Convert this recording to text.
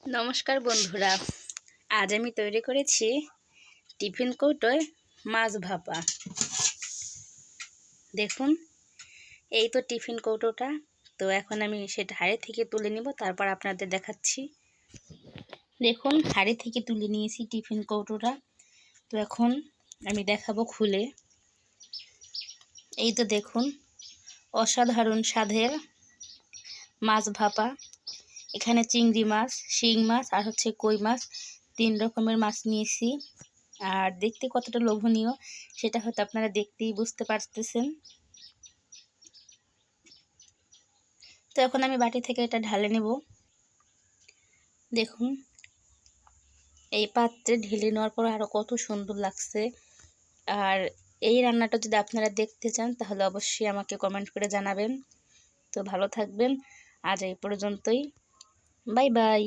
নমস্কার বন্ধুরা, আজ আমি তৈরি করেছি টিফিন কৌটোয় মাছ ভাপা। দেখুন, এই তো টিফিন কৌটোটা। তো এখন আমি সেটা হাঁড়ি থেকে তুলে নিব, তারপর আপনাদের দেখাচ্ছি। দেখুন, হাঁড়ি থেকে তুলে নিয়েছি টিফিন কৌটোটা। তো এখন আমি দেখাবো খুলে। এই তো দেখুন, অসাধারণ স্বাদের মাছ ভাপা। এখানে চিংড়ি মাছ, শিং মাছ আর কই মাছ, 3 রকমের মাছ নিয়েছি। আর দেখতে কতটা লোভনীয় সেটা হয়তো আপনারা দেখতেই বুঝতে পারতেছেন। তো এখন আমি বাটি থেকে এটা ঢালে নেব। দেখুন, এই পাত্রে ঢেলে নেওয়ার পর আরও কত সুন্দর লাগছে। আর এই রান্নাটা যদি আপনারা দেখতে চান তাহলে অবশ্যই আমাকে কমেন্ট করে জানাবেন। তো ভালো থাকবেন, আজ এই পর্যন্তই। Bye bye.